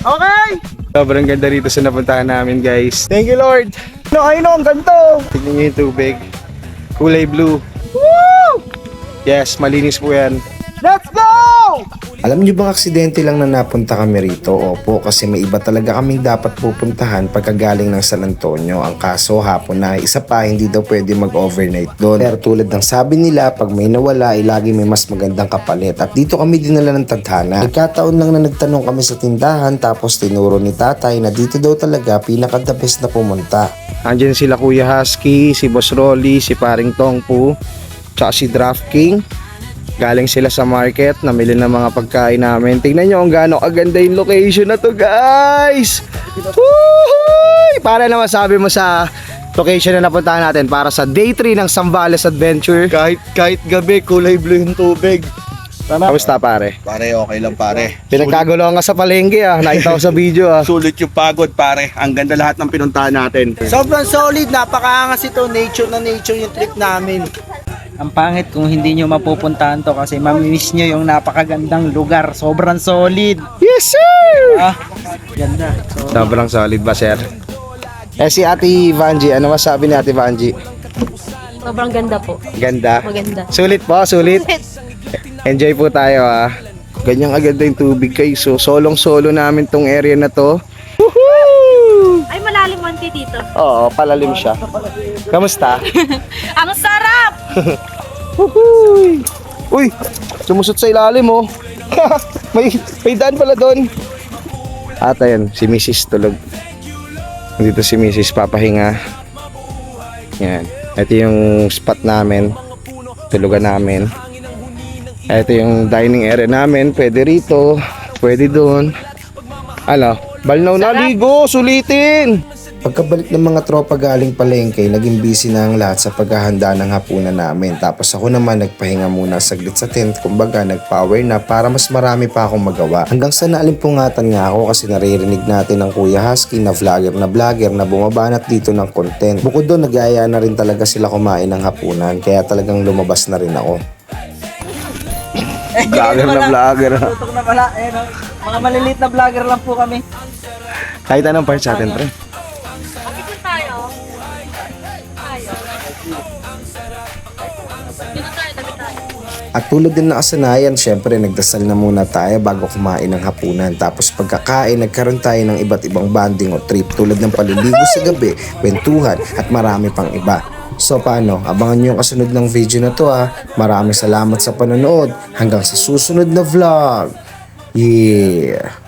Okay! Sobrang ganda rito sa napuntahan namin, guys. Thank you, Lord. Ay no, ang ganito. Tignan nyo yung tubig. Kulay blue. Woo! Yes, malinis po yan. Let's go! Alam niyo bang aksidente lang na napunta kami rito? Opo, kasi may iba talaga kaming dapat pupuntahan pagkagaling ng San Antonio. Ang kaso hapon na isa pa hindi daw pwede mag-overnight doon. Pero tulad ng sabi nila, pag may nawala ay lagi may mas magandang kapalit. At dito kami dinala ng tadhana. Nagkataon lang na nagtanong kami sa tindahan tapos tinuro ni tatay na dito daw talaga pinaka-the best na pumunta. Andiyan sila Kuya Husky, si Boss Rolly, si Paring Tongpu, tsaka si Draft King. Galing sila sa market, namili ng mga pagkain namin. Tingnan nyo kung gaano kaganda yung location na to, guys! Woohoo! Para naman sabi mo sa location na napuntahan natin para sa day 3 ng Zambales Adventure. Kahit gabi, kulay blue yung tubig. Kamusta pare? Pare, okay lang pare. Pinagkaguluhan ka sa palengke nakita ko sa video Sulit yung pagod pare. Ang ganda lahat ng pinuntahan natin. Sobrang solid, napakaangas ito. Nature na nature yung trip namin. Ang pangit kung hindi nyo mapupuntahan to kasi mamimiss nyo yung napakagandang lugar. Sobrang solid. Yes sir! Ganda. Sobrang solid ba sir? Si Ate Vanji, ano masabi ni Ate Vanji? Sobrang ganda po. Ganda? Maganda. Sulit po, sulit. Enjoy po tayo Ganyang agad yung tubig guys. So solong-solo namin tong area na to. Woohoo! Ay, malalim monti dito. Oo, palalim siya. Kamusta? Ang sarap! Woohoo! Uy, sumusot sa ilalim may daan pala doon. At ayun, si Mrs. tulog. Dito si Mrs. papahinga. Yan. Ito yung spot namin. Tulugan namin. Ito yung dining area namin. Pwede rito. Pwede doon. Balnaw na ligo. Sulitin. Pagkabalik ng mga tropa galing palengke, naging busy na ang lahat sa paghahanda ng hapunan namin. Tapos ako naman nagpahinga muna saglit sa tent, kumbaga nagpower na para mas marami pa akong magawa. Hanggang sa naalimpungatan nga ako kasi naririnig natin ng Kuya Husky na vlogger na bumabanat dito ng content. Bukod doon, nag-aaya na rin talaga sila kumain ng hapunan, kaya talagang lumabas na rin ako. Vlogger na vlogger. Tutok na pala. Mga maliliit na vlogger lang po kami. Kahit anong part sa atin, pre. Bakit tayo? Dito tayo, tabi tayo. At tulad din ng kasanayan, syempre nagdasal na muna tayo bago kumain ng hapunan. Tapos pagkakain, nagkaroon tayo ng iba't ibang banding o trip tulad ng paliligo sa gabi, kwentuhan at marami pang iba. So paano? Abangan nyo yung kasunod ng video na to Maraming salamat sa panonood. Hanggang sa susunod na vlog. Yeah!